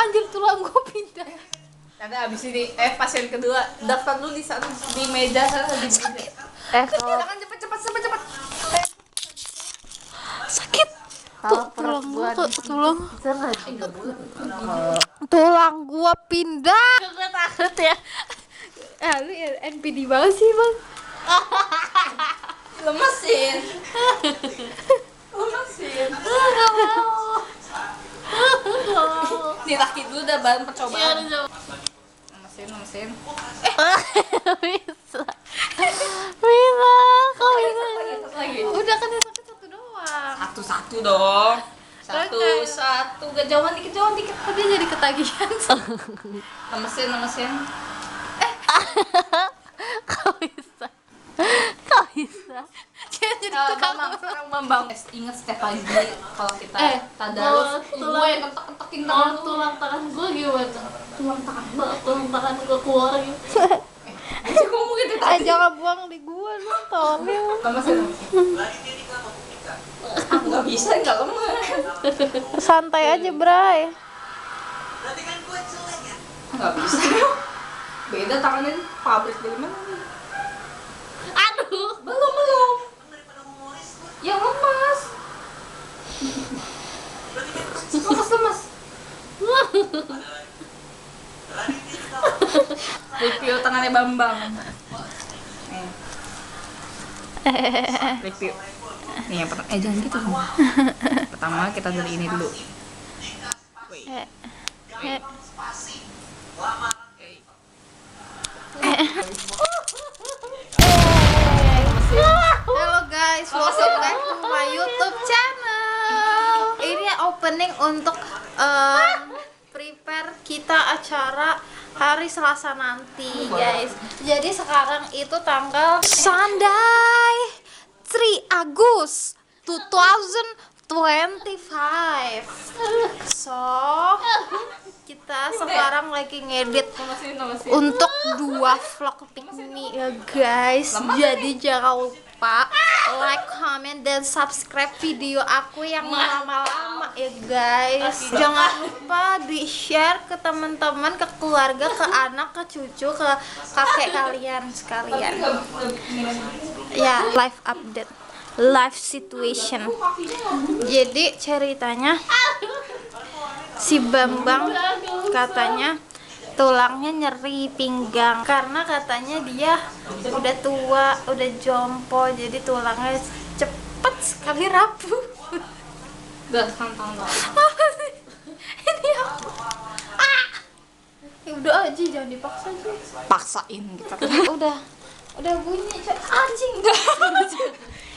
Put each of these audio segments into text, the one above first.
Anjir, tulang gua pindah. Nanti abis ini pasien kedua daftar dulu di sana di meja sana di meja. Kalau Jangan cepet. sakit tuh tulang gua tulang gua pindah. Gue takut ya. Lu NPD banget sih, Bang. Lemesin. Nih laki dulu udah bahan percobaan. Lemesin. Bisa. Kok bisa? Lagi. Udah kan yang sakit satu doang. Satu dong. Satu. Kejauhan dikit. Tapi jadi ketagihan. Lemesin. Kok bisa? Jadi tukang Bambang. Ingat setiap pagi kalau kita tadarus, gue yang kentek-kentekin tulang tangan gue gimana? Tulang tangan gue keluar gitu. ngomong gitu tadi. Jangan buang di gua dong, tolong. Lemesin. Aku nggak bisa, nggak lemah. Santai aja, Bray. Nggak bisa. Beda tangannya pabrik dari mana? Aduh, Belum. Ya lemas. Lemas. Review tangannya Bambang. Review. Nih yang pertama, jangan gitu. Pertama kita dari ini dulu. Halo guys, welcome back to my YouTube channel. Ini opening untuk prepare kita acara hari Selasa nanti, guys. Jadi sekarang itu tanggal Sunday 3 Agustus 2025. So, kita sekarang lagi ngedit untuk 2 vlog piknik ya guys. Jadi jangan lupa like, comment, dan subscribe video aku yang lama-lama ya guys. Jangan lupa di share ke teman-teman, ke keluarga, ke anak, ke cucu, ke kakek kalian sekalian. Ya, live update, live situation. Jadi ceritanya si Bambang katanya tulangnya nyeri pinggang karena katanya dia udah tua, udah jompo, jadi tulangnya cepet sekali rapuh. Gak tantang. Apa sih? Ini apa? Ya udah aja, jangan dipaksa sih. Paksain gitu. Udah bunyi, anjing.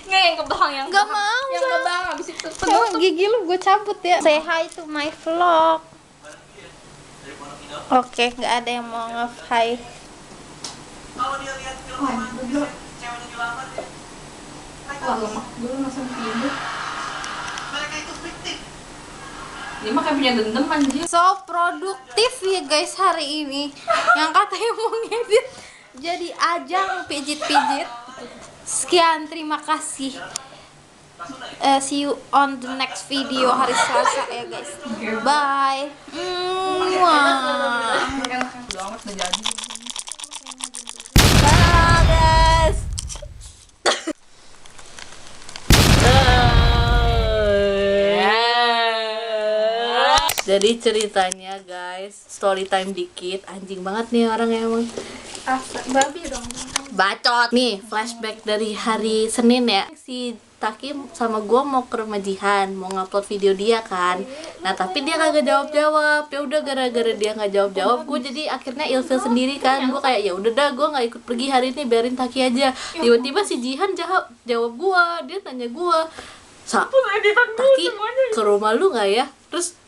Nggak yang ke belakang yang Nggak mau, yang ke belakang abis itu Penuh gigi lu gue cabut ya. Say hi to my vlog. Oke, nggak ada yang mau nge-hi. wah lemak dulu langsung tidur. Dia mah kayak punya dendam anjir. So produktif ya guys hari ini. Yang katanya mau ngedit jadi ajang pijit-pijit. Sekian, terima kasih. See you on the next video hari Selasa ya guys. Bye. Enak banget udah jadi. Bye guys. Jadi ceritanya guys, story time dikit. Anjing banget nih orang emang. Babi dong. Bacot. Nih, flashback dari hari Senin ya. Si Taki sama gua mau ke rumah Jihan, mau ngupload video dia kan. Nah, tapi dia kagak jawab-jawab. Ya udah, gara-gara dia nggak jawab-jawab, gua jadi akhirnya ilfil sendiri kan. Gua kayak ya udah dah, gua nggak ikut pergi hari ini, biarin Taki aja. Tiba-tiba si Jihan jawab gua. Dia tanya gua, Taki ke rumah lu nggak ya? Terus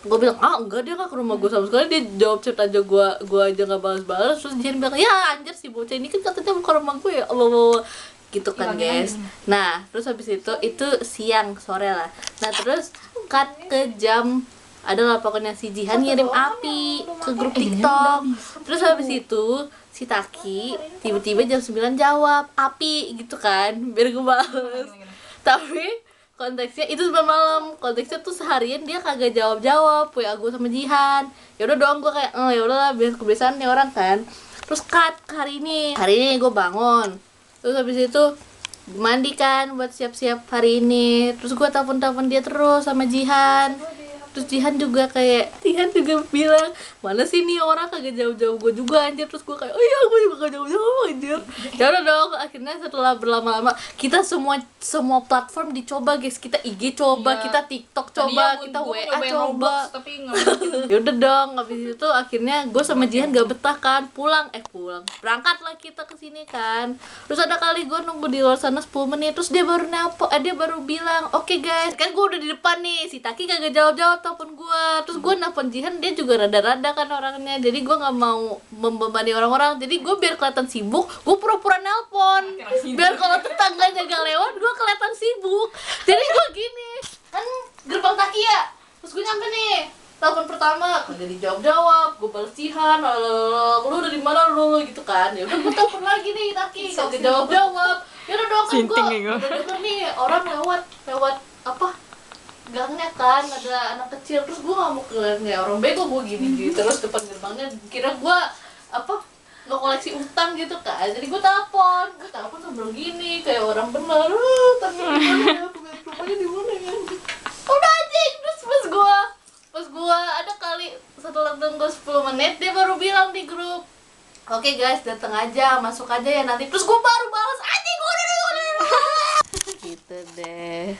gue bilang, enggak, dia nggak ke rumah gue sama sekali. Dia jawab chat aja, gue aja nggak balas-balas. Terus Jihan bilang, ya anjir si bocah ini kan katanya mau ke rumah gue ya Allah, gitu kan guys. Nah terus habis itu siang sore lah. Nah terus cut ke jam adalah pokoknya si Jihan ngirim api ke grup TikTok. Terus habis itu si Taki tiba-tiba jam 9 jawab api gitu kan, biar gue balas. Tapi konteksnya itu sebelum malam, konteksnya tuh seharian dia kagak jawab WA gue sama Jihan. Ya udah dong, gue kayak ya udahlah, biar kebiasaan nih orang kan. Terus hari ini gue bangun, terus habis itu mandi kan buat siap-siap hari ini. Terus gue telepon dia terus sama Jihan. Terus Jihan juga bilang, mana sih nih orang kagak jauh-jauh gue juga anjir. Terus gue kayak, oh iya gue juga kagak jauh-jauh anjir. Ya udah dong, akhirnya setelah berlama-lama kita semua platform dicoba guys. Kita IG coba, kita TikTok coba, kita WA coba. Tapi nggak mungkin. Ya udah dong, habis itu akhirnya gue sama Jihan gak betah kan, pulang berangkat lah kita ke sini kan. Terus ada kali gue nunggu di luar sana 10 menit, terus dia baru bilang, oke guys, kan gue udah di depan nih, si Taki kagak jawab telepon gue. Terus gue nelfon Jihan, dia juga rada-rada kan orangnya, jadi gue nggak mau membebani orang-orang, jadi gue biar kelihatan sibuk, gue pura-pura nelpon, biar kalau tetangganya gak lewat gue kelihatan sibuk. Jadi gue gini kan, gerbang Taki ya, terus gue nyampe nih, telepon pertama kagak dijawab, gue balas Jihan, lu udah di mana lu gitu kan. Ya udah gue telepon lagi nih Taki, kagak jawab. Ya udah dong, kan gue udah denger nih orang lewat apa gangnya kan, ada anak kecil. Terus gue gak mau kelihatan kayak orang bego, gue gini terus depan gerbangnya, kira gue nggak koleksi utang gitu kan. Jadi gue telepon sambil gini kayak orang bener, tapi rumahnya di mana ya, udah anjing. Terus pas gue ada kali setelah tunggu 10 menit dia baru bilang di grup, oke guys, datang aja, masuk aja ya nanti. Terus gue baru balas, anjing gue udah gitu deh.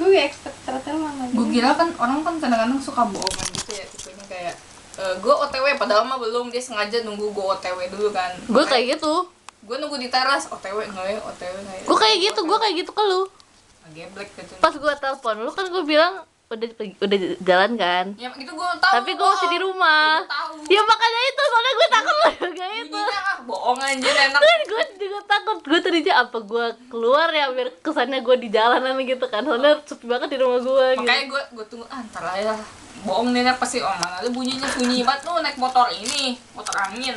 Gue gak expect ternyata mama. Gue kira kan orang kan kadang-kadang suka bohongan gitu ya, tipenya kayak gue OTW padahal mah belum, dia sengaja nunggu gue OTW dulu kan. Gue kayak gitu. Gue nunggu di teras, OTW nggak ya, OTW nggak ya. Gue kayak gitu ke lu. Geblek gitu. Pas gue telepon lu kan gue bilang udah jalan kan. Ya gitu gue tahu. Tapi gue masih di rumah. Ya makanya itu, soalnya gue takut lu juga itu. Bohong anjir enak. Gue juga takut. Gue tadinya apa gue keluar ya biar kesannya gue di jalanan gitu kan. Soalnya sepi banget di rumah gue. Makanya gue tunggu ntar lah ya. Bohong nih pasti mana ada bunyinya, sunyi banget tuh naik motor angin.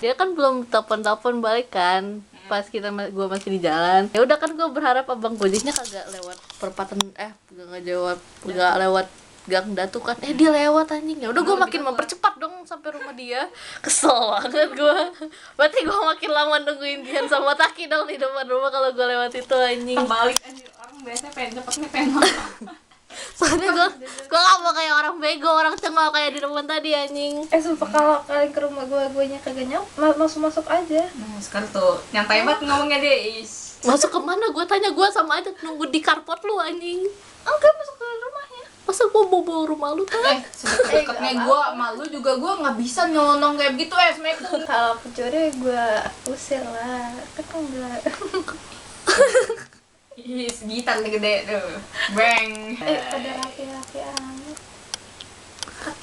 Dia kan belum telepon balik kan. Pas gue masih di jalan. Ya udah kan gue berharap abang Gojeknya kagak lewat perempatan, nggak lewat gang Datu kan. Dia lewat anjing. Ya udah gue makin mempercepat dong sampai rumah dia. Kesel banget gue. Berarti gue makin lama nungguin Jihan sama Taki dong di depan rumah kalau gue lewat itu anjing. Balik anjir, orang biasanya pengen cepet. Soalnya gue gak mau kayak orang bego, orang cengol kayak di rumah tadi anjing. Sumpah kalau kalian ke rumah gue nya kagak masuk aja. Nah sekarang tuh nyantai banget ngomongnya deh. Masuk kemana? Gue tanya, gue sama aja nunggu di carport lu anjing. Enggak, masuk ke rumahnya. Masa gue bawa rumah lu kan? Sedekat-dekatnya gue malu juga gue nggak bisa nyelonong kayak begitu Assalamualaikum. Kalau pencuri gue usir lah. Kan enggak. Ih, segitar nih gede tuh. Bang. Pada laki-laki amat.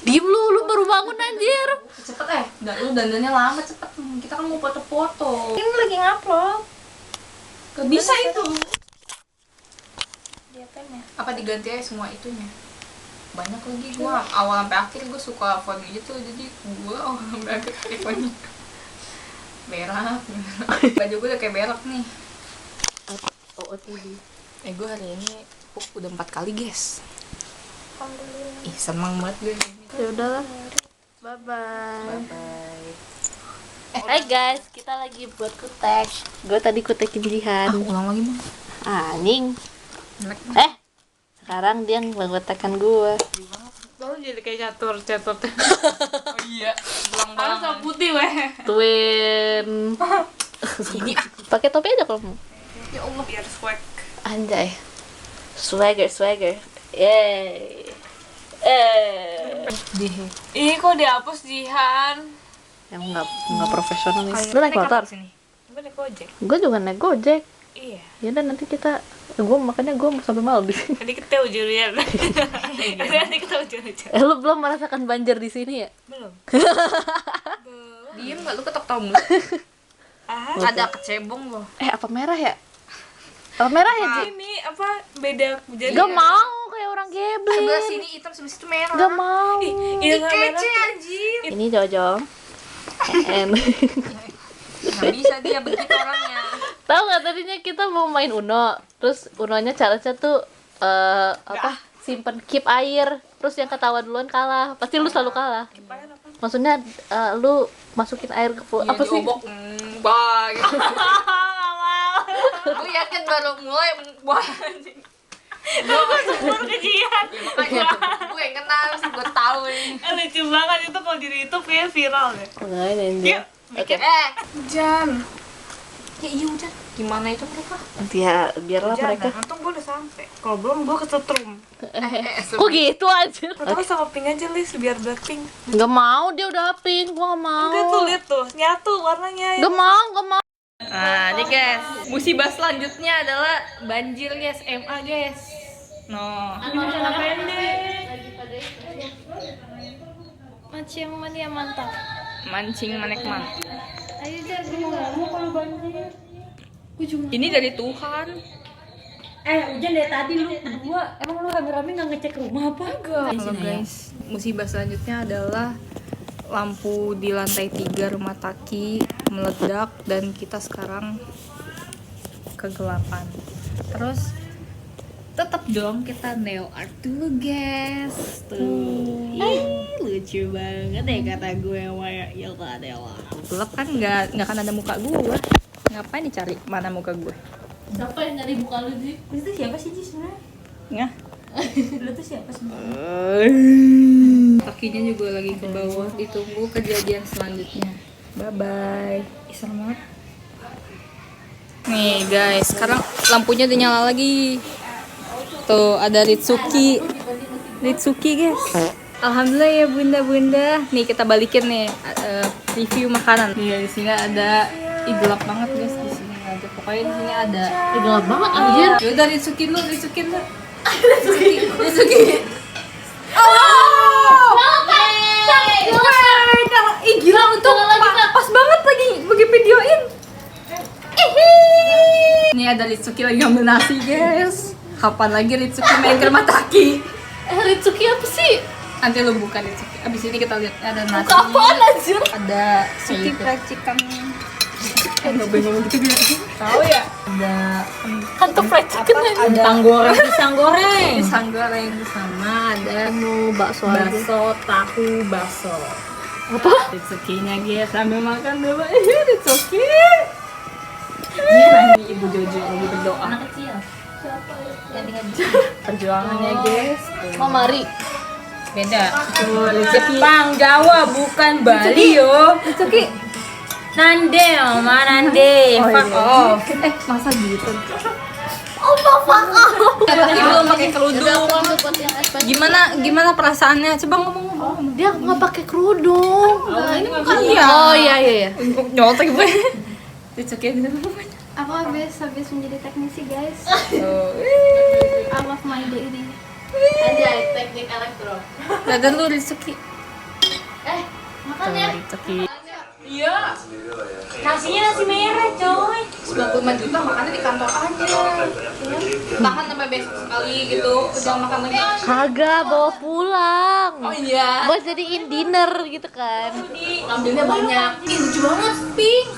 Diem lu baru bangun anjir. Cepet lu dandannya lama cepet. Kita kan mau foto-foto. Ini lagi ngupload. Gak bisa itu. Diapain ya? Apa diganti aja semua itunya? Banyak lagi gua awal sampai akhir gua suka font gitu, jadi gua awal sampai akhir pakai font berak. Baju gua udah kayak berak nih. OOTD. Gue hari ini udah 4 kali guys. Alhamdulillah. Ih seneng banget gue. Ya udahlah. Bye bye. Bye. Hai guys, kita lagi buat kutek. Gue tadi kutekin Jihan. Ulang lagi mah. Anjing. Sekarang dia ngegotekan gue. Baru jadi kayak catur. Oh iya. Belang-belang. Sama putih weh. Twin. Ini Pakai topi aja kalau mau. ya Allah biar swag. Anjay. Swagger. Yeay. Ih kok dihapus Jihan? Yang nggak profesional nih. Lu naik motor? Gue naik Gojek. Gue juga naik Gojek. Iya. Ya udah nanti kita makanya gue sampai malu di sini. Tadi kita ujurnya. Nanti kita ujur-ujur. Lu belum merasakan banjir di sini ya? Belum. Diem nggak lu ketok tahu mulu. Ada kecebong loh. Apa merah ya? Apa merah ya, Ji? Ini apa beda jadi? Gak mau kayak orang geblek. Sebelah sini hitam, sebelah situ merah. Gak mau. Ini kece anjir. Ini Jojo. Nggak bisa dia begitu orangnya. Tahu nggak tadinya kita mau main Uno, terus Unonya challenge-nya tuh simpen keep air, terus yang ketawa duluan kalah, pasti lu selalu kalah. Maksudnya lu masukin air ke apa sih? Bah gitu. Gue yakin baru mulai anjing. Sumber kejian. Makanya gue yang kenal sih, gue tahu ini. Lucu banget itu kalau di YouTube ya viral deh. Enggak, oke. Hujan. Ya iya hujan. Gimana itu mereka? Biarlah mereka. Untung gue udah sampai. Kalau belum gue kesetrum. Kok gitu aja? Atau sama pink aja Lis biar Blackpink. Nggak mau, dia udah pink, gua nggak mau. Udah tuh lihat tuh, nyatu warnanya. Nggak mau. Nah, nih guys, musibah selanjutnya adalah banjir guys, MA guys. No. Mancing yang mana yang mantap? Mancing manekman. Ayo jangan ngomong kalau banjir. Ini dari Tuhan. Hujan dari tadi lu berdua. Emang lu rame-rame nggak ngecek rumah apa? Halo guys, musibah selanjutnya adalah lampu di lantai 3 rumah Taki meledak dan kita sekarang kegelapan. Terus tetap dong kita nail art dulu guys. Tuh. Lucu banget deh kata gue Waya Yelta Dewa. Gelap kan nggak akan ada muka gue. Ngapain dicari mana muka gue? Siapa yang nyari muka lu sih? Itu siapa sih Ji sebenarnya? Nggak. Lu tuh siapa sebenarnya? Kakinya juga lagi ke bawah. Ditunggu kejadian selanjutnya. Bye bye. Serem banget. Nih guys, sekarang lampunya udah nyala lagi. Tuh ada Ritsuki guys. Alhamdulillah ya bunda-bunda. Nih kita balikin nih review makanan. Nih di sini ada gelap banget guys di sini aja. Pokoknya di sini ada. Gelap banget anjir. Ya udah Ritsuki lu. Ritsuki. Ih gila untuk pas banget lagi videoin. Ini ada Ritsuki lagi ngambil nasi guys. Kapan lagi Ritsuki main ke rumah Taki? Ritsuki apa sih? Nanti lu buka Ritsuki. Abis ini kita lihat ada nasi. Apaan anjir? Ada Suki fried chicken. Nggak boleh ngomong gitu dia. Tahu ya? Ada Hantu fried chicken aja. Pisang goreng. pisang goreng sama ada Bakso aja. tahu bakso. Apa? Ritsukinya guys sambil makan dulu. Ritsuki. Nanti Ibu Jojo lagi berdoa. Anak kecil. Perjuangannya guys. Mari. Beda. Jepang, Jawa, bukan Bali yo. Ritsuki. Nande, Oma Nande. Fuck off. Masa gitu? Fuck off. Belum pakai kerudung. Gimana perasaannya? Coba ngomong. Dia nggak pakai kerudung. Ini bukan iya. Oh iya. Nyoltek gue. Ritsuki gitu. Aku habis menjadi teknisi guys. Oh. I love my daily. Anjay, teknik elektro. Dadan lu Ritsuki. Makan ya. Ritsuki. Nasinya nasi merah, coy. 95 juta makannya di kantor aja. Tahan sampai besok sekali gitu. Jangan makan lagi. Kagak, bawa pulang. Oh iya. Buat jadiin dinner gitu kan. Ambilnya banyak. Ih, lucu banget, Pink.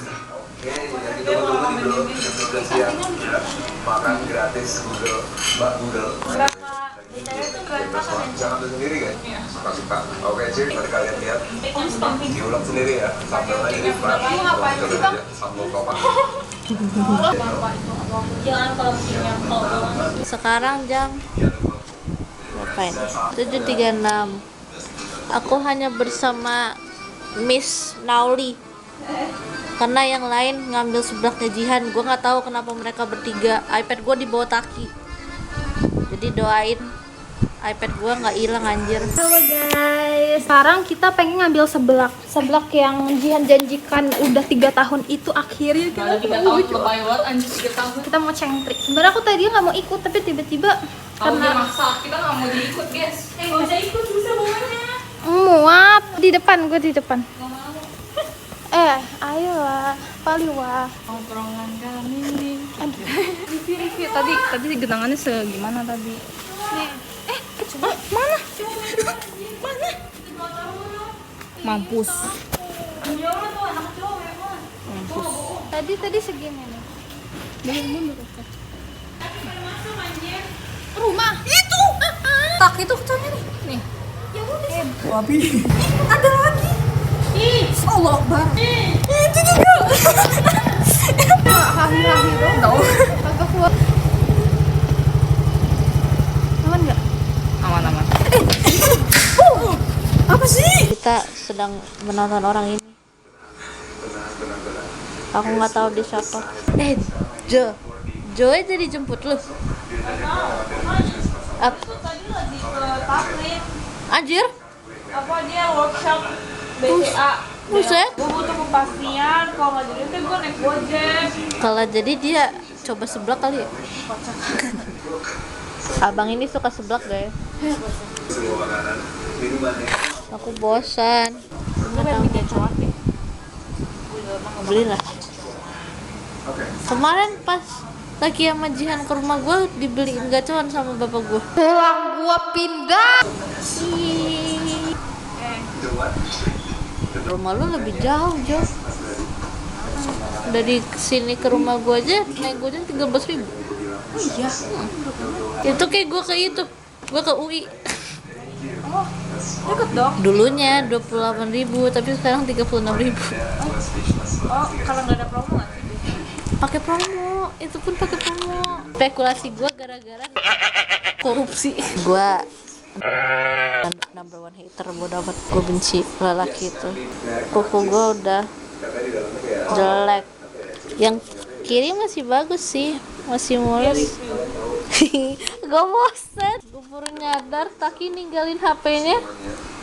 Makan gratis Google. Jangan tuh sendiri kan? Suka-suka. Oke, Cik, mari kalian lihat. Diulang sendiri ya. Sambal ini sambal tomat. Jangan kalau punya Sekarang jam berapa ini? 7.36. Aku hanya bersama Miss Nauli. Karena yang lain ngambil seblaknya Jihan. Gue nggak tahu kenapa mereka bertiga. iPad gue dibawa Taki. Jadi doain iPad gue nggak hilang anjir. Halo guys, sekarang kita pengen ngambil seblak yang Jihan janjikan udah 3 tahun itu akhirnya kita 3 tahun lebay banget anjir 3 tahun. kita mau cengtrik. Sebenarnya aku tadi nggak mau ikut tapi tiba-tiba Kalau dia karena maksa, kita nggak mau diikut guys. nggak usah ikut, susah bawanya. muap di depan, gue di depan. Ayolah, paliwah. Tongkrongan kami. Review. Tadi genangannya segimana tadi? Coba mana? Mampus. Tadi segini nih. Mundur. rumah. Itu. Tak itu kecilnya nih. Nih. Ya udah. Wabi. Ada lagi. Ih, Allah Akbar. Itu juga. Hahi-hahi dong. Tahu. Agak kuat. Aman nggak? Aman-aman. Apa sih? Kita sedang menonton orang ini. Aku nggak tahu dia siapa. Joy jadi jemput lu. Tadi lagi ke Taklim. Anjir, Apa dia workshop BCA. buset. Gue butuh kepastian, kalau nggak jadi tuh gue naik Gojek. Kalau jadi dia coba seblak kali ya. Abang ini suka seblak guys. Semua makanan, minumannya. Aku bosan. Belilah. Oke. Kemarin pas lagi sama Jihan ke rumah gue dibeliin gacoan sama bapak gue. Pulang gua pindah. Itu what? Rumah lu lebih jauh Jo. Dari sini ke rumah gue aja naik gojek 13.000. Oh iya. Itu kayak gue ke itu, gue ke UI. Oh, deket dong. Dulunya 28.000 tapi sekarang 36.000. Oh, kalau nggak ada promo nggak sih? Pakai promo, itu pun pakai promo. Spekulasi gue gara-gara korupsi. Gue number one hater bodo amat. Gue benci lelaki itu. Kuku gue udah jelek. Yang kiri masih bagus sih, masih mulus. Gue bosen. Gue baru nyadar Taki ninggalin HP-nya.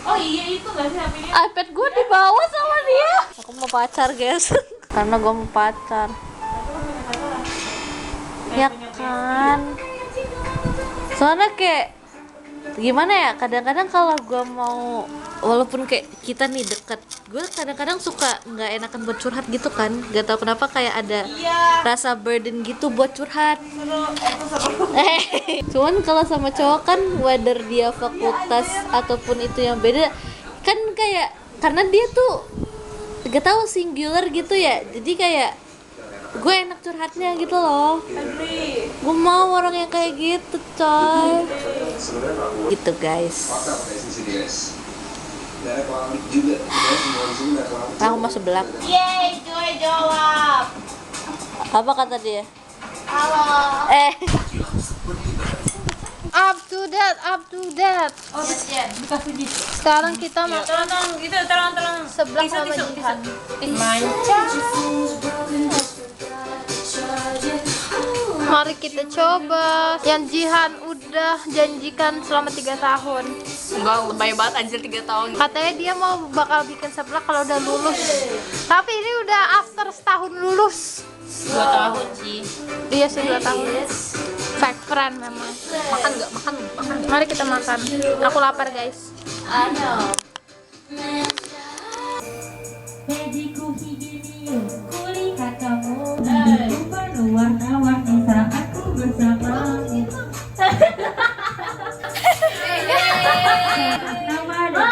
Oh iya itu nggak sih HP-nya? iPad gue dibawa sama dia. Aku mau pacar guys. Karena gue mau pacar. Ya kan. Soalnya kayak gimana ya, kadang-kadang kalau gue mau, walaupun kayak kita nih deket, gue kadang-kadang suka nggak enakan buat curhat gitu kan, gak tau kenapa kayak ada rasa burden gitu buat curhat. Cuman kalau sama cowok kan, whether dia fakultas ataupun itu yang beda kan, kayak karena dia tuh gak tahu singular gitu ya, jadi kayak gue enak curhatnya gitu loh. Gue mau orang yang kayak gitu coy. Gitu guys. Aku mau seblak. Yeay, Joy jawab. Apa kata dia? Halo. Up to that. Oh, iya. Dikasih di. Sekarang kita mau Tolong gitu, tolong. sebelah sama Jihan. Mari kita coba. Yang Jihan udah janjikan selama 3 tahun. Enggak, lebay banget anjir 3 tahun. Katanya dia mau bakal bikin seblak kalau udah lulus. Tapi ini udah after setahun lulus. 2 tahun sih. Iya sih 2 tahun. Fake friend memang. Makan nggak? Makan. Mari kita makan. Aku lapar guys. Magiku higini, kulihat kamu berwarna-warni saat ku bersamamu. Nama dia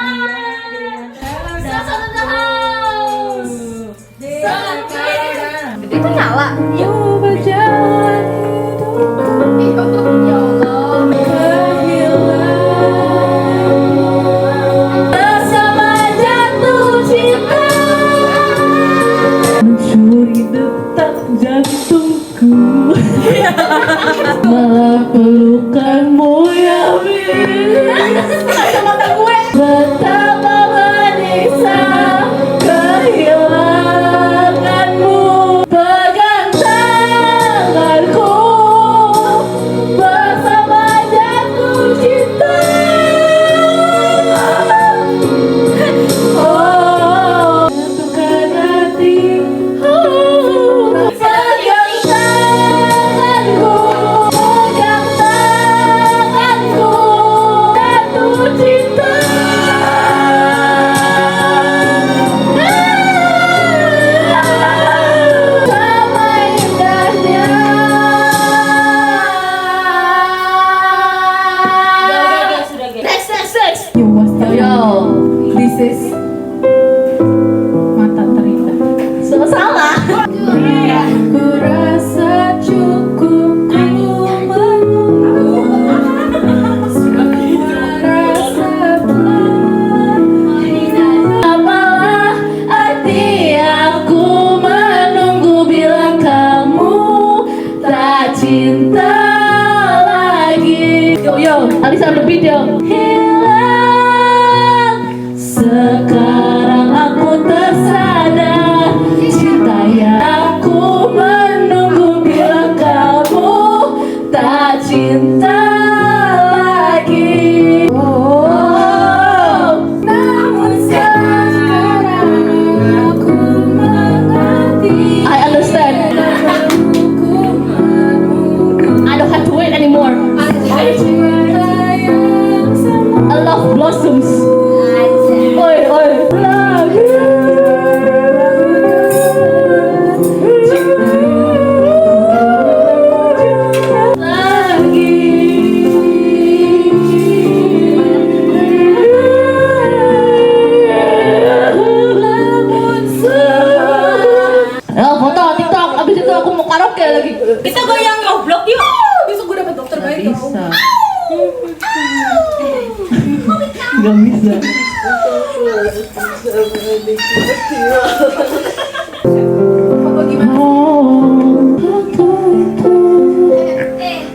Itu nyala. Ya berjalan hidupku. Ya Allah. Bersama jatuh cinta, mencuri detak jantungku. Malah pelukanmu yang betapa menyiksa kehilanganmu. Pegang tanganku bersama jatuh cinta. Oh, satukan hati. Pegang tanganku, pegang tanganku, jatuh cinta. Sama indahnya. Next. Yo, this is mata terindah. Salah. Ku rasa cukup ku menunggu. hilang. Sekarang aku tersadar, cinta yang aku menunggu bila kamu tak cinta lagi. Namun sekarang aku mengerti. I understand. I don't have to wait anymore. I love blossoms. Oi, oi. Foto TikTok, abis itu aku mau karaoke lagi. Kita goyang goblok yuk. Besok gue dapet dokter bayi tau. Bisa. Gak bisa.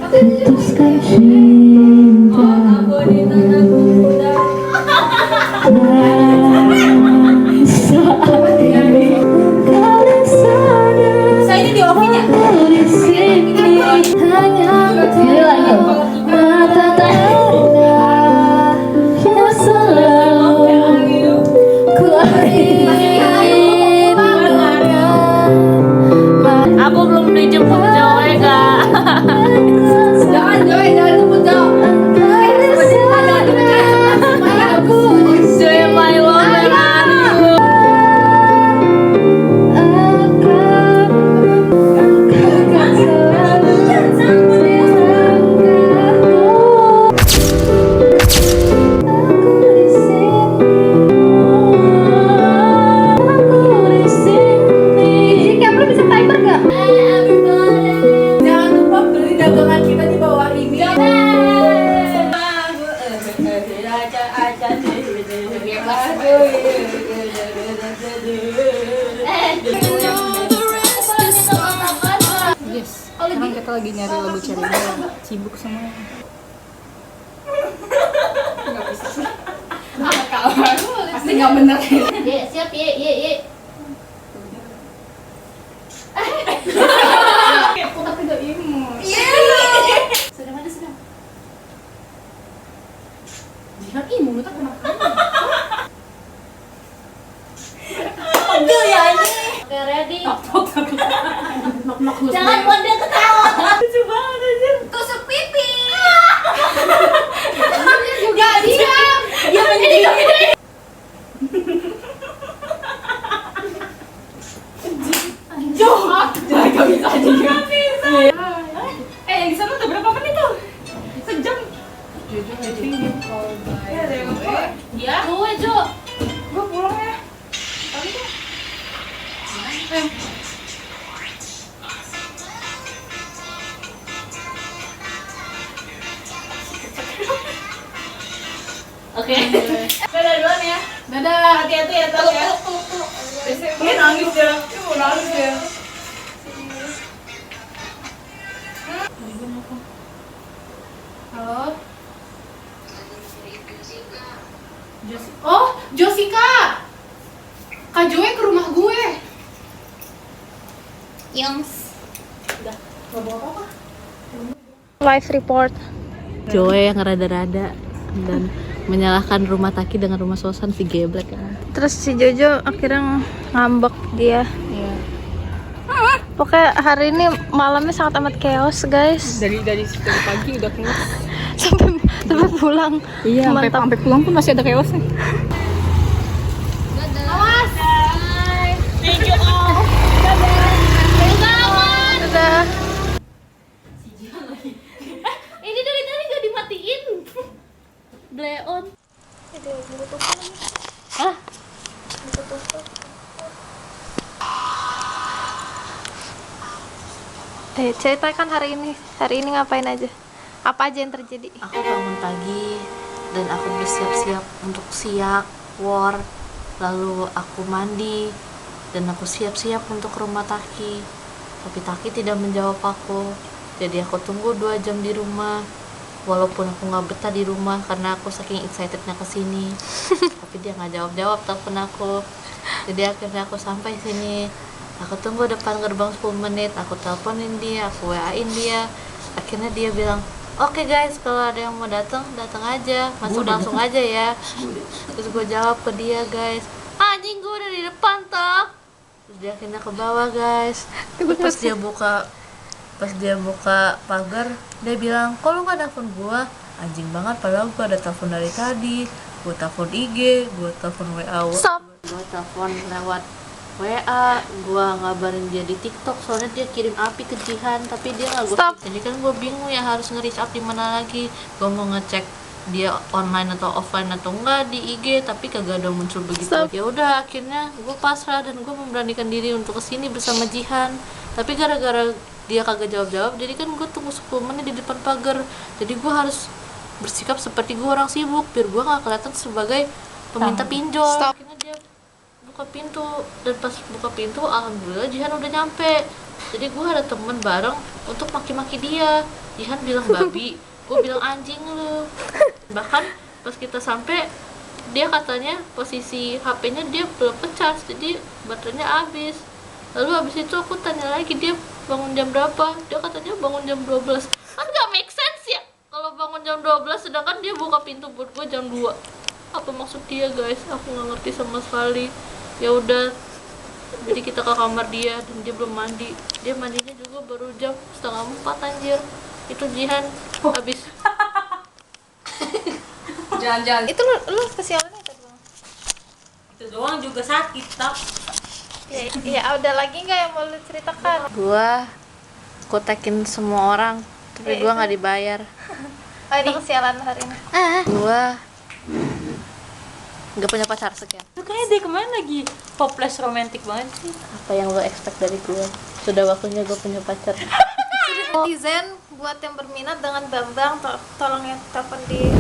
Putuskan cinta. Saat ini kalian sadar. Saya ini di ofinya. Di sini hanya mata tak indah yang selalu ku rindukan. Aku belum dijemput Joy, Kak. Jangan Joy, jangan jemput Joy. Joy, my love, I love you. Jangan lupa beli dagangan kita di bawah ini. Yes. Sekarang kita lagi nyari lagu Cherry. Sibuk semua. Pasti nggak bener. Ye, siap ye, ye, ye. Aku tapi nggak imut. Sudah mana sudah? Jihan imut tak kenapa? Aduh ya ini. Oke, ready. Jangan buat dia ketawa. Lucu banget aja. Tusuk pipi. Gak diam. Ya ini Gak bisa aja. Yang di sana udah berapa menit tuh? Sejam. Ya, gue Jo. Gue pulang ya. Oke. Dadah duluan ya. Dadah, hati-hati ya tau ya. Dia nangis ya. Dia mau nangis ya. Halo. Oh, Josika. Kak Joy ke rumah gue. Yongs. Udah, gak bawa apa-apa. Live report. Joy yang rada-rada dan menyalahkan rumah Taki dengan rumah Sosan si geblek kan. Terus si Jojo akhirnya ngambek dia. Iya. Pokoknya hari ini malamnya sangat amat chaos guys. Dari pagi udah kelas. sampai pulang. Iya, Mantap. sampai pulang pun masih ada chaosnya. Dadah. Ini dari tadi gak dimatiin. Bleon. Ah, Ceritakan hari ini ngapain aja? Apa aja yang terjadi? aku bangun pagi dan aku bersiap-siap untuk siak, war. Lalu aku mandi dan aku siap-siap untuk ke rumah Taki. Tapi Taki tidak menjawab aku. Jadi aku tunggu 2 jam di rumah. walaupun aku nggak betah di rumah karena aku saking excitednya kesini. Tapi dia nggak jawab telepon aku. Jadi akhirnya aku sampai sini, aku tunggu depan gerbang 10 menit, aku teleponin dia, aku WA-in dia. Akhirnya dia bilang, oke guys, kalau ada yang mau datang aja, masuk langsung aja ya. Terus gue jawab ke dia, guys, anjing gue udah di depan toh. Terus dia akhirnya ke bawah, guys. Terus pas dia buka pagar, dia bilang, kok lu gak telepon gue? Anjing banget, padahal gue ada telepon dari tadi. Gue telepon IG, gue telepon WA, gue telepon lewat WA, gue ngabarin dia di TikTok soalnya dia kirim api ke Jihan, tapi dia nggak gue. Jadi kan gue bingung ya harus nge-reach up di mana lagi. Gue mau ngecek dia online atau offline atau enggak di IG, tapi kagak ada muncul begitu. Ya udah, akhirnya gue pasrah dan gue memberanikan diri untuk kesini bersama Jihan. Tapi gara-gara dia kagak jawab-jawab, jadi kan gue tunggu 10 menit di depan pagar. Jadi gue harus bersikap seperti gue orang sibuk biar gue nggak kelihatan sebagai peminta pinjol. Akhirnya dia buka pintu, dan pas buka pintu alhamdulillah Jihan udah nyampe. Jadi gue ada temen bareng untuk maki-maki dia. Jihan bilang babi, gue bilang anjing lu. Bahkan pas kita sampai, dia katanya posisi HP-nya dia belum pecah, jadi baterainya habis. Lalu habis itu aku tanya lagi dia bangun jam berapa, dia katanya bangun jam 12. Kan gak make sense ya kalau bangun jam 12 sedangkan dia buka pintu buat gue jam 2. Apa maksud dia guys, aku nggak ngerti sama sekali. Ya udah, jadi kita ke kamar dia dan dia belum mandi. Dia mandinya juga baru jam 3:30 anjir. Itu Jihan habis Jalan-jalan. Itu lu kesialannya itu doang. Itu doang juga sakit tak. Ya udah lagi nggak yang mau lu ceritakan? gua kotekin semua orang, tapi gua nggak dibayar. Oh, itu kesialan hari ini. Gua nggak punya pacar, sekian. Lu kayaknya dia kemana lagi? Hopeless romantic banget sih. Apa yang lo expect dari gua? Sudah waktunya gua punya pacar. Netizen buat yang berminat dengan Bambang, tolong ya telepon di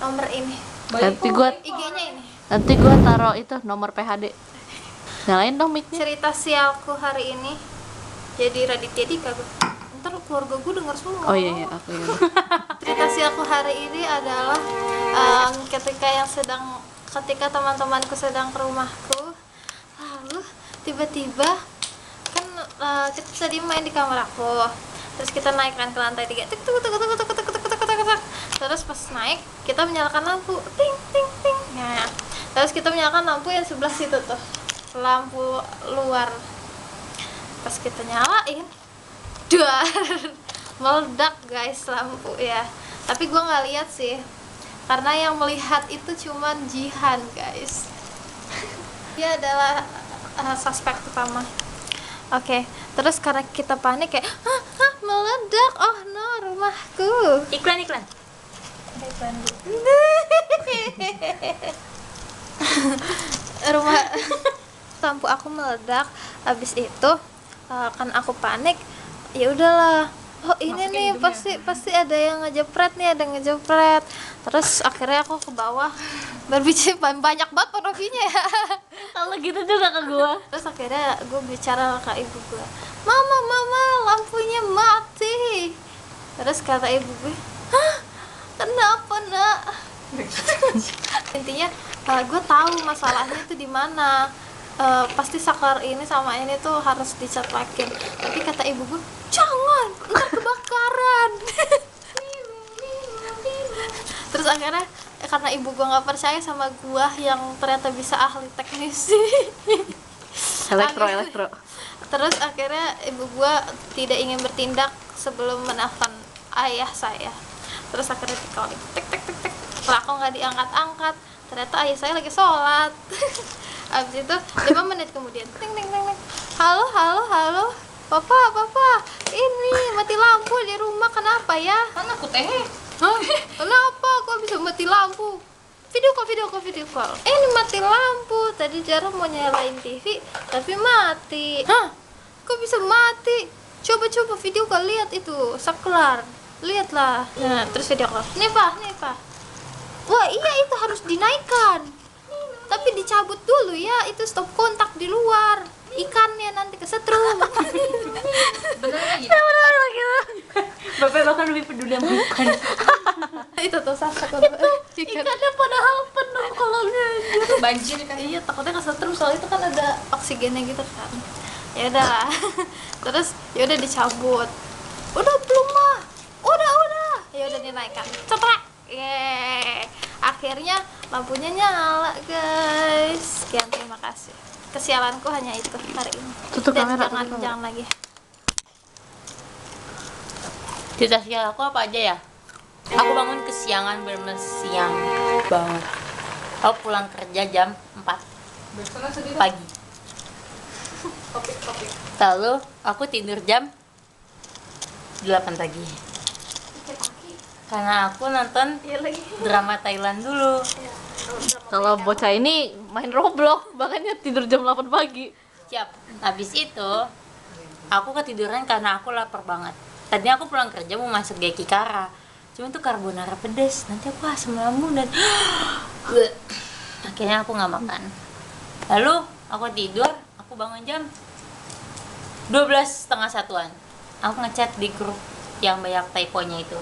nomor ini. Nanti gua taruh itu nomor PHD. Nyalain dong mic-nya. Cerita sialku hari ini jadi Raditya Dika. Ntar keluarga gue denger semua. Oh iya aku ya. Cerita sialku hari ini adalah ketika teman-temanku sedang ke rumahku, lalu tiba-tiba kan kita tadi main di kamar aku, terus kita naik kan ke lantai 3, terus pas naik kita menyalakan lampu, ting ting ting. Nah, terus kita menyalakan lampu yang sebelah situ tuh, lampu luar. Pas kita nyalain, dar, meledak guys lampu ya. Tapi gue nggak lihat sih, karena yang melihat itu cuman Jihan guys. Dia adalah suspek utama. Oke, terus karena kita panik kayak, meledak, oh no, rumahku. Iklan. Rumah lampu aku meledak. Habis itu kan aku panik, ya udahlah, oh ini nih pasti ada yang ngejepret. Terus akhirnya aku ke bawah berbicara, banyak banget pornovinya ya. Kalau gitu juga ke gua. Terus akhirnya gue bicara ke ibu gue, mama lampunya mati. Terus kata ibu gue, hah, kenapa nak? Intinya gue tahu masalahnya itu di mana. Pasti saklar ini sama ini tuh harus dicatlakin. Tapi kata ibu gue, jangan, ntar kebakaran. Terus akhirnya karena ibu gue nggak percaya sama gue yang ternyata bisa ahli teknisi elektro. Terus akhirnya ibu gue tidak ingin bertindak sebelum menelpon ayah saya. Terus akhirnya tek. Setelah aku nggak diangkat-angkat, ternyata ayah saya lagi sholat. Abis itu 5 menit kemudian, ting. Halo, papa, ini mati lampu di rumah, kenapa ya? Mana aku teh? Hah? Kenapa kok bisa mati lampu? Video call. Ini mati lampu. Tadi Jara mau nyalain TV tapi mati. Hah? Kok bisa mati? Coba video call, lihat itu saklar. Lihatlah. Nah, terus video call. Nih pak. Wah iya, itu harus dinaikkan. Tapi dicabut dulu ya, itu stop kontak di luar. Ikannya nanti kesetrum. Bener lagi. Bapak bahkan lebih peduli sama ikan. itu tuh Sasa Ikannya padahal penuh kolamnya. Banjir kan. Iya, takutnya kesetrum soalnya itu kan ada oksigennya gitu kan. Ya udah lah. Terus ya udah dicabut. Udah belum mah. Udah. Ya udah dinaikkan. Cepat. Yeay. Akhirnya lampunya nyala, guys. Sekian, terima kasih. Kesialanku hanya itu hari ini. Tutup Dan kamera, jangan tutup kamera. jangan lagi. Cerita siang aku apa aja ya? Aku bangun kesiangan, bener-bener siang banget. Aku pulang kerja jam 4 Bersana sedih. pagi. Topik. Lalu aku tidur jam 8 pagi. Karena aku nonton Iya lagi. drama Thailand dulu. Kalau bocah ini main Roblox, makanya tidur jam 8 pagi. Siap. Habis itu aku ketiduran karena aku lapar banget. Tadinya aku pulang kerja mau masak gekikara. Cuma tuh carbonara pedas, nanti aku asam lambung dan akhirnya aku nggak makan. Lalu aku tidur, aku bangun jam 12:30-an. Aku ngechat di grup yang banyak typonya itu.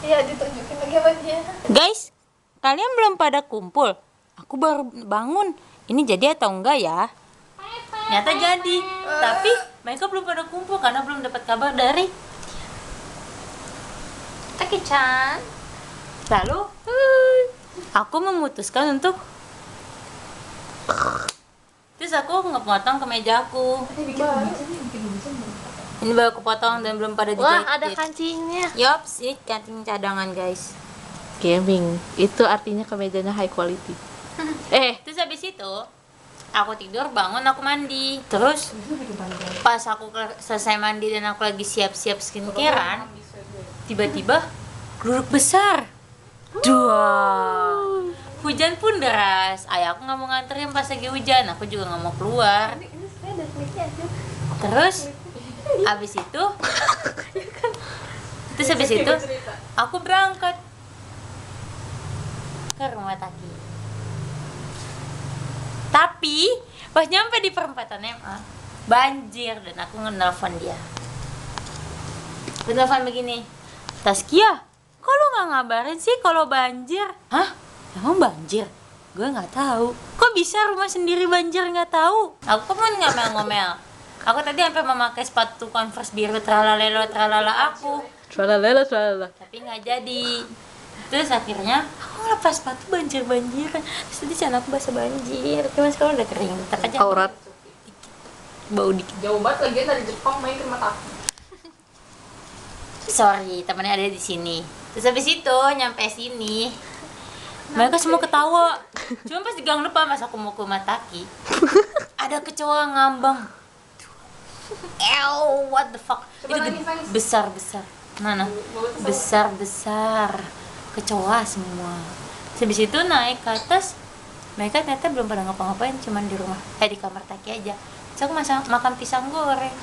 Iya, ditunjukin lagi apa dia. Guys, kalian belum pada kumpul. Aku baru bangun. Ini jadi atau enggak ya? Ternyata jadi. Tapi mereka belum pada kumpul karena belum dapat kabar dari Taki-chan. Lalu, aku memutuskan untuk terus aku ngepotong kemeja aku. Ini baru kepotong dan belum pada dijahit. Wah, ada kancingnya. Yops, ini kancing cadangan guys. Gaming, itu artinya kemejanya high quality. Terus habis itu aku tidur, bangun, aku mandi. Terus pas aku selesai mandi dan aku lagi siap-siap skincarean, tiba-tiba geruduk besar. Dua. Hujan pun deras. Ayahku nggak mau nganterin pas lagi hujan. Aku juga nggak mau keluar. Terus habis itu aku berangkat ke rumah Taki. Tapi pas nyampe di perempatan MA banjir dan aku nge-nelfon dia. Aku nelfon begini, Taskia, kok lu nggak ngabarin sih kalau banjir? Hah? Emang banjir? Gue nggak tahu. Kok bisa rumah sendiri banjir nggak tahu? Aku pun ngomel-ngomel. Aku tadi sampai memakai sepatu Converse biru tralala aku. Tralala. Tapi nggak jadi. Terus akhirnya aku lepas sepatu banjir-banjiran. Terus tadi celana aku basah banjir. Cuma sekarang udah kering. Tak aja. Aurat. Bau dikit. Jauh banget lagi dari Jepang main ke rumah Taki. Sorry, temannya ada di sini. Terus habis itu nyampe sini, mereka semua ketawa. Cuma pas di gang depan pas aku mau ke rumah Taki, ada kecoa ngambang. Ew, what the fuck? Itu besar. Nah, besar. Kecoa semua. Terus habis itu naik ke atas, mereka ternyata belum pada ngapa-ngapain, cuman di rumah, di kamar Taki aja. Terus aku makan pisang goreng.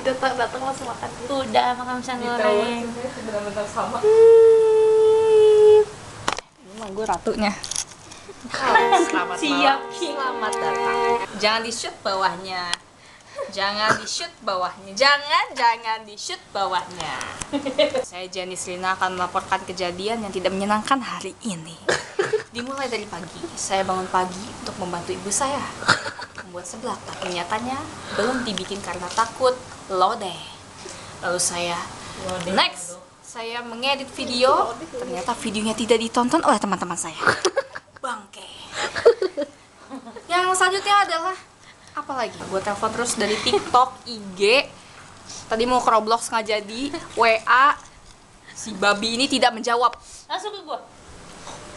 Datang langsung makan. Udah makan pisang goreng. Benar-benar sama. Emang gue ratunya. Selamat Siap. Selamat datang. Jangan di-shoot bawahnya. Jangan di-shoot bawahnya. Saya Janice Lina akan melaporkan kejadian yang tidak menyenangkan hari ini. Dimulai dari pagi. Saya bangun pagi untuk membantu ibu saya membuat seblak, tapi nyatanya belum dibikin karena takut lodeh. Lalu saya saya mengedit video, ternyata videonya tidak ditonton oleh teman-teman saya. Bangke. Yang selanjutnya adalah apa lagi? Gue telepon terus dari TikTok, IG. Tadi mau ke Roblox nggak jadi, WA. Si babi ini tidak menjawab. Langsung ke gue.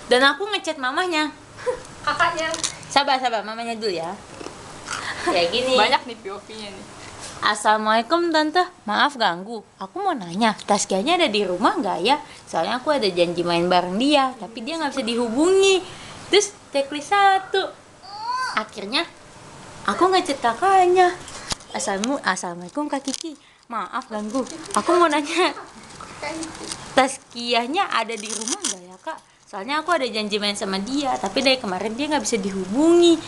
Dan aku ngechat mamanya. Kakaknya Sabar, mamanya dulu ya. Ya gini. banyak nih POV-nya nih. Assalamualaikum tante, maaf ganggu. Aku mau nanya, Taskianya ada di rumah nggak ya? Soalnya aku ada janji main bareng dia, tapi dia nggak bisa dihubungi. Terus checklist 1. Akhirnya aku ngechat kakaknya. Assalamualaikum Kak Kiki, maaf ganggu. Aku mau nanya, Taskianya ada di rumah nggak ya Kak? Soalnya aku ada janji main sama dia, tapi dari kemarin dia nggak bisa dihubungi.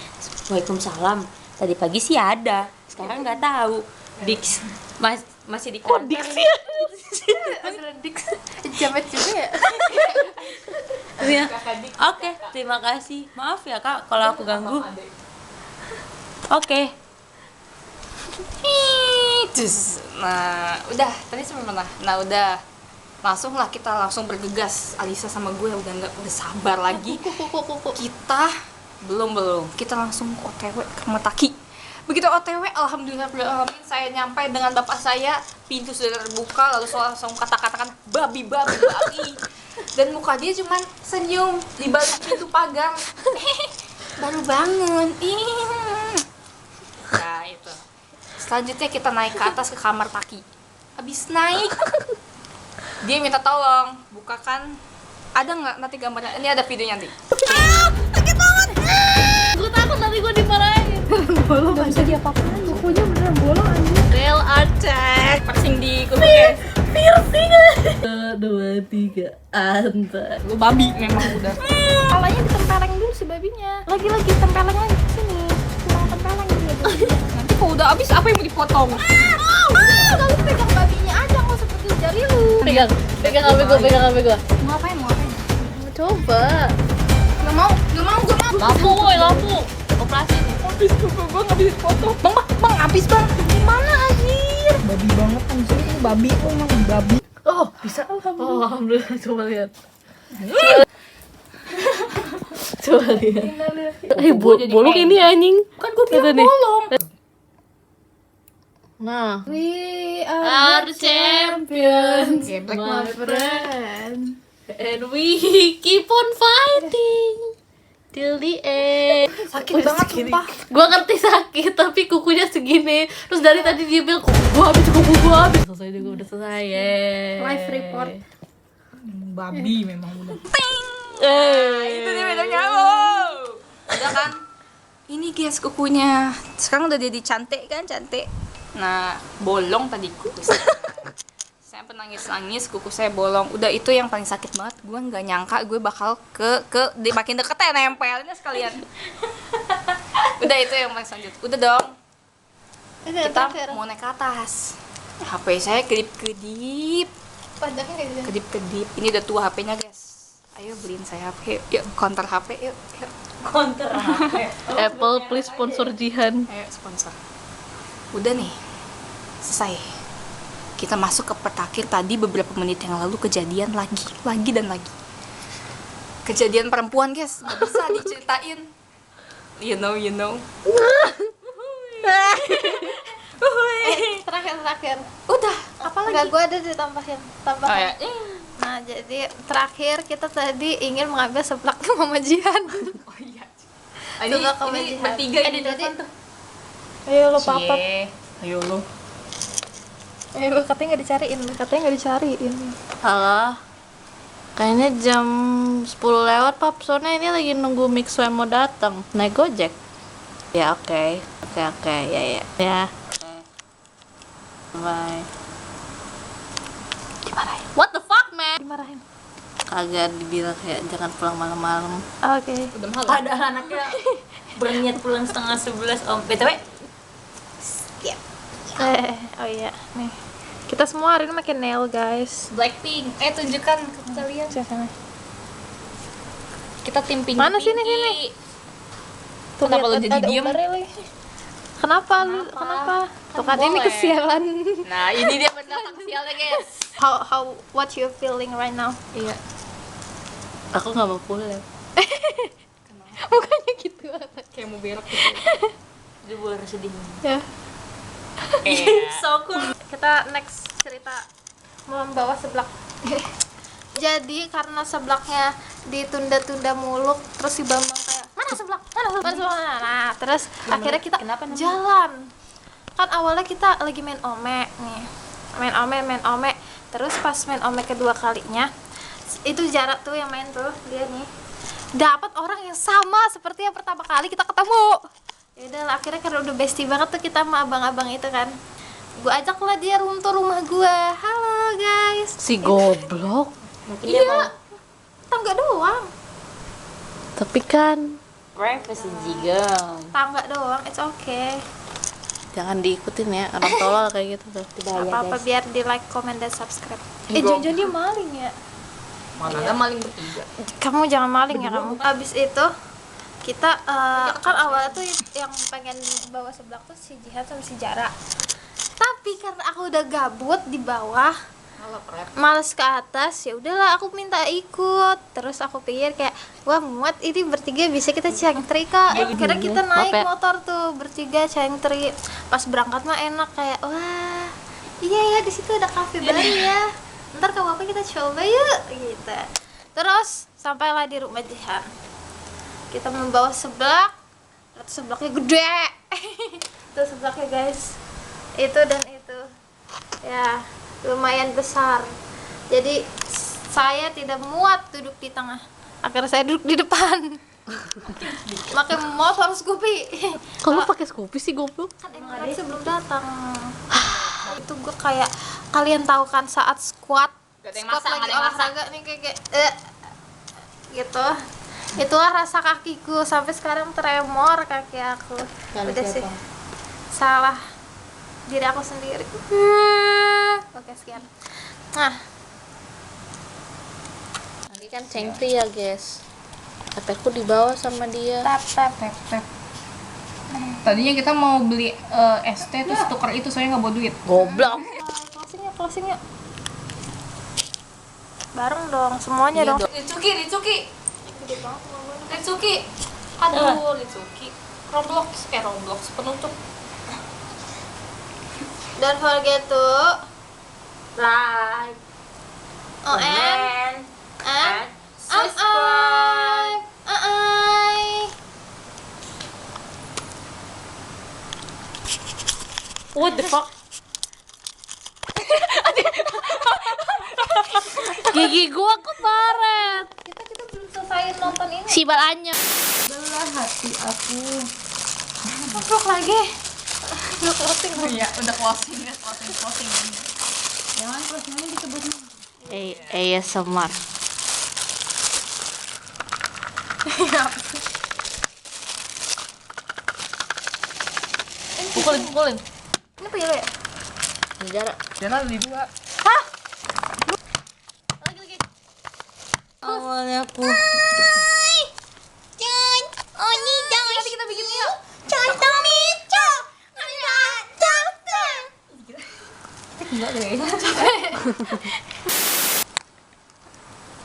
Waalaikumsalam. Tadi pagi sih ada, sekarang nggak tahu. Masih di kantor. Redik jamet juga ya. Iya. Oke, terima kasih. Maaf ya Kak kalau aku ganggu. Oke. Nah, udah tadi sampai mana? Nah, udah langsung lah kita langsung bergegas. Alisa sama gue udah sabar lagi. Kita belum kita langsung OTW ke rumah Taki. Begitu OTW, alhamdulillah saya nyampe dengan bapak saya, pintu sudah terbuka, lalu saya langsung kata-katakan babi. Dan muka dia cuman senyum di balik pintu pagar. Baru bangun. Nah, itu. Selanjutnya kita naik ke atas ke kamar Taki. Habis naik, dia minta tolong bukakan. Ada nggak nanti gambarnya? Ini ada videonya nanti. Sakit banget. Gue takut nanti gue dimarahin. Bolong gak bisa diapa-apain, bukunya beneran bolong anjir. Real attack. Passing di kuku guys. Piercing. 1, 2, 3. Antar. Lu babi memang udah. Kepalanya ditempeleng dulu si babinya. Lagi tempeleng lagi ke sini. Kurang tempeleng gitu. Nanti kalau udah habis apa yang mau dipotong? Lalu pegang babinya aja, nggak seperti jari lu. Pegang HP gue. Mau ngapain? Coba. Gak mau. Lampu. Operasi. Habis kuku gue nggak bisa dipotong. Bang, habis bang. Gimana anjir? Babi banget anjir. Babi emang babi. Oh, bisa. Alhamdulillah, coba lihat. Coba lihat. Bolong ini anjing. Kan gue bilang bolong. Nah, We are champions, Geblek my banget. friend, and we keep on fighting till the end. Sakit banget sumpah. Gua ngerti sakit, tapi kukunya segini. Terus dari tadi dia bilang kuku gua habis. Selesai juga, udah selesai. live report. Babi memang udah. Itu Dia bedanya. Wow. Udah kan? Ini guys kukunya. Sekarang udah jadi cantik kan, cantik. Nah, bolong tadi kuku saya. Saya nangis kuku saya bolong. Udah itu yang paling sakit banget. Gue nggak nyangka gue bakal makin deket ya nempelnya sekalian. Udah itu yang paling selanjutnya. Udah dong. Kita mau naik ke atas. HP saya kedip-kedip. Pajaknya kayak gitu. Kedip-kedip. Ini udah tua HP-nya guys. Ayo beliin saya HP. Yuk, counter HP yuk. Apple please sponsor Jihan. Ayo sponsor. Udah nih, selesai. Kita masuk ke petakir tadi beberapa menit yang lalu kejadian lagi dan lagi. Kejadian perempuan guys, nggak bisa diceritain. You know. Terakhir. Udah, apa lagi? Enggak, gue ada ditambahin. Oh ya. Nah, jadi terakhir kita tadi ingin mengambil seblaknya Mama Jihan. Oh iya. Coba ke Ini Jihan. bertiga ini Jadi, depan tuh. ayo lo papa. Ayo lo. Ayo, katanya nggak dicariin. Alah, kayaknya jam 10 lewat pap. Soalnya ini lagi nunggu Mixway mau datang. Naik Gojek. Ya oke. Ya. Bye. Dimarahin. What the fuck man? Dimarahin. Kagak, dibilang kayak jangan pulang malam-malam. Oke. Udah malam. Padahal anaknya berniat pulang 10:30 om. BTW Oh iya, nih. Kita semua hari ini makin nail, guys. Blackpink. Tunjukkan ke kalian. Sana. Kita tim Pinky. Mana sini? Tuh, Kenapa lihat, lo jadi ada diem? ularnya lagi. Kenapa? Tuh kan ini boleh. kesialan. Nah, ini dia pendatang sialnya guys. What you feeling right now? Iya. Aku nggak mau pulang. Bukannya gitu. Kayak mau berak gitu. itu boleh sedih. Ya. So cool. Kita next cerita membawa seblak. Jadi karena seblaknya ditunda-tunda mulu, terus si Bambang kayak mana seblak? Nah, terus akhirnya kita jalan. Kan awalnya kita lagi main ome nih, main ome. Terus pas main ome kedua kalinya, itu jarak tuh yang main tuh dia nih dapat orang yang sama seperti yang pertama kali kita ketemu. Ya udah, akhirnya karena udah bestie banget tuh kita sama abang-abang itu kan, gue ajak lah dia runtuh rumah gue. Halo guys. Si goblok. Iya, tangga doang. Tapi kan Privacy juga. Tangga doang, it's okay. Jangan diikutin ya, orang tolol kayak gitu tuh. Apa-apa biar di like, comment, dan subscribe. Jangan dia maling ya. Mana ada maling bertiga. Kamu jangan maling ya kamu. Abis itu kita kan awalnya tuh yang pengen bawa seblak tuh si Jihan sama si Jara. Tapi karena aku udah gabut di bawah, males ke atas, ya udahlah aku minta ikut. Terus aku pikir kayak, wah muat ini bertiga bisa kita cengtri kak. Karena kita naik motor tuh bertiga cengtri. Pas berangkat mah enak kayak, wah iya ya di situ ada kafe baru ya. Ntar kalau apa kita coba yuk gitu. Terus sampailah di rumah Jihan. Kita membawa seblak. Ternyata seblaknya gede. Itu seblaknya guys. Itu dan itu. Ya, lumayan besar. Jadi saya tidak muat duduk di tengah. Akhirnya saya duduk di depan. Pakai motor Scoopy. Kalau pakai Scoopy sih goblok. Kan emang sebelum datang. Itu gue kayak kalian tahu kan saat squat lagi olahraga nih kayak gitu. Itulah rasa kakiku sampai sekarang tremor kaki aku. Udah sih salah diri aku sendiri. Oke sekian. Nah Nanti kan cengtri ya guys. Hpku dibawa sama dia. tap. Tadinya kita mau beli ST terus tuker itu soalnya nggak bawa duit. Goblok. Closing yuk. Bareng dong semuanya dong. Ritsuki. Aduh, Ritsuki. Roblox penutup. Don't forget to Like, and subscribe. What the fuck? Gigi gua keparet. kita belum selesai nonton ini. Si balanya. Belah hati aku. Masuk lagi. Udah closing. Iya, udah closing. Jangan closingnya disebut. ASMR. Pukulin. Ini punya lo ya? Penjara. Jangan beli 2. Lagi. Awalnya aku. Kita bikin yuk. Contoh Mico. Enggak deh.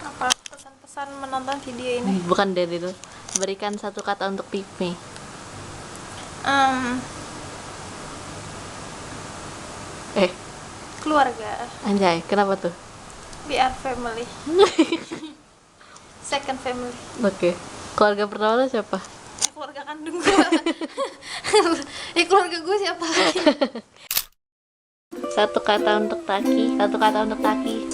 Apa pesan-pesan menonton video ini? Bukan dari itu. Berikan satu kata untuk Pipi. Keluarga. Anjay, kenapa tuh? Biar family. Second family. Oke. Keluarga pertama lu siapa? Keluarga kandung gue. Keluarga gue siapa lagi? Satu kata untuk Taki. Satu kata untuk Taki.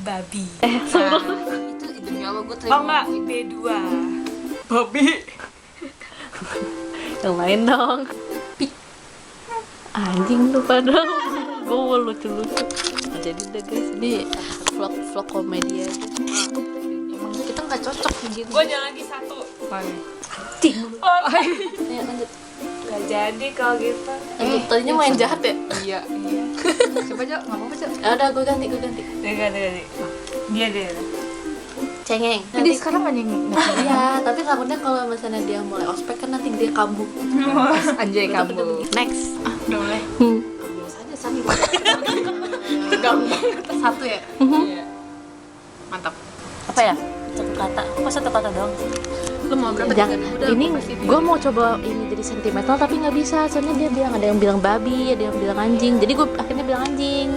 Babi. Itu demi Allah gue terima. Oh enggak, B2. Babi. Yang lain dong. Anjing tuh padahal. Gue lucu-lucu. Jadi udah guys, ini vlog komedi aja. Emang kita nggak cocok gitu. Gue jangan di satu. Ayo lanjut. Gak jadi kalau gitu. Lanjut. Tadinya main jahat ya? Iya. Coba aja, nggak apa-apa aja. Ya udah, gue ganti. Ganti. Dia. Cengeng. Jadi sekarang nggak nyanyi. Iya, tapi takutnya kalau misalnya dia mulai ospek kan nanti dia kambuh. Anjay kamu. Next. Udah mulai. Biasanya Sani. Gampang. Satu ya. Iya. Mantap. Apa ya? Satu kata. Kok satu kata doang? Lu mau berapa? Jangan. Ini gue mau coba ini jadi sentimental tapi nggak bisa. Soalnya dia bilang ada yang bilang babi, ada yang bilang anjing. Jadi gue akhirnya bilang anjing.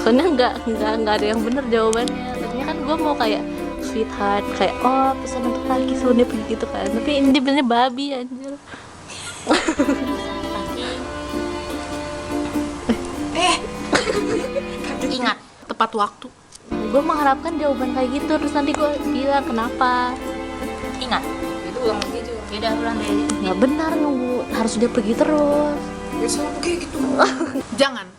Soalnya nggak ada yang bener jawabannya. Tadinya kan gue mau kayak sweetheart, kayak oh pesan untuk laki sebelum dia pergi gitu kan. Tapi ini dia bilangnya babi anjir. Ingat tepat waktu. Gue mengharapkan jawaban kayak gitu terus nanti gue bilang kenapa. Ingat. Itu ulang lagi juga. Beda ulang deh. Nggak benar nunggu harus dia pergi terus. Ya selalu kayak gitu.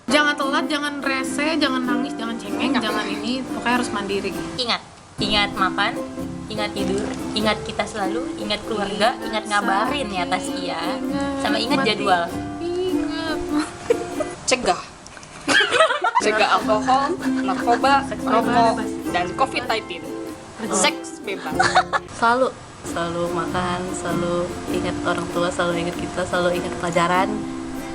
Jangan telat, jangan rese, jangan nangis, jangan cengeng, jangan ini. Pokoknya harus mandiri. Ingat, Ingat makan, ingat tidur, ingat kita selalu, ingat keluarga, ingat ngabarin ya Taskia. Sama ingat jadwal. Cegah. Cegah alkohol, narkoba, rokok, dan COVID-19. Seks bebas. Selalu makan, selalu ingat orang tua, selalu ingat kita, selalu ingat pelajaran,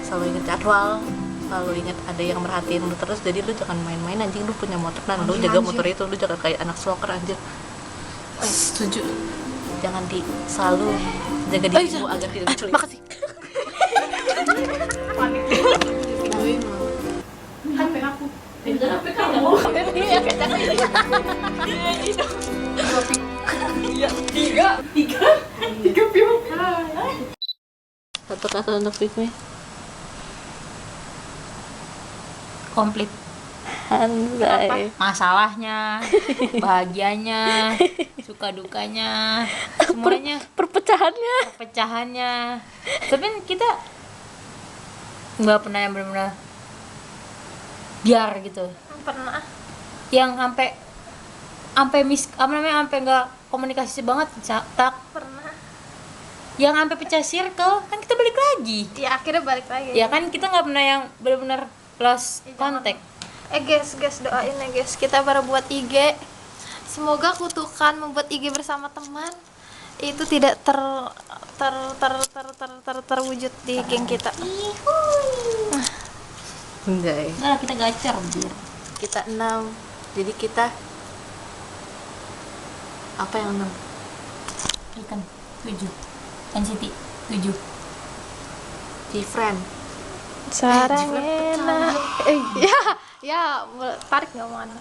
selalu ingat jadwal, selalu ingat ada yang merhatiin lu terus. Jadi lu jangan main-main anjing, lu punya motor dan lu jaga motor itu, lu jangan kayak anak stalker anjir. Setuju. Jangan selalu jaga dirimu agar tidak diculik. Makasih. Satu kata untuk Fikmi. Komplit. Anjay. Masalahnya, bahagianya, suka dukanya, semuanya, pecahannya. Tapi kan kita nggak pernah yang benar-benar biar gitu. Pernah. Yang sampai sampai nggak komunikasi banget, tak Pernah. yang sampai pecah circle kan kita balik lagi. Ya akhirnya balik lagi. Ya kan kita nggak pernah yang benar-benar lost contact. Guys, doain ya guys, kita baru buat IG. Semoga kutukan membuat IG bersama teman itu tidak terwujud di geng kita. Anjay. Nah, kita gacor bir. Kita 6. Jadi kita apa yang 6? Ikan 7. Kan Siti 7. Different. Sarang enak. Ya, tarik nggak mana?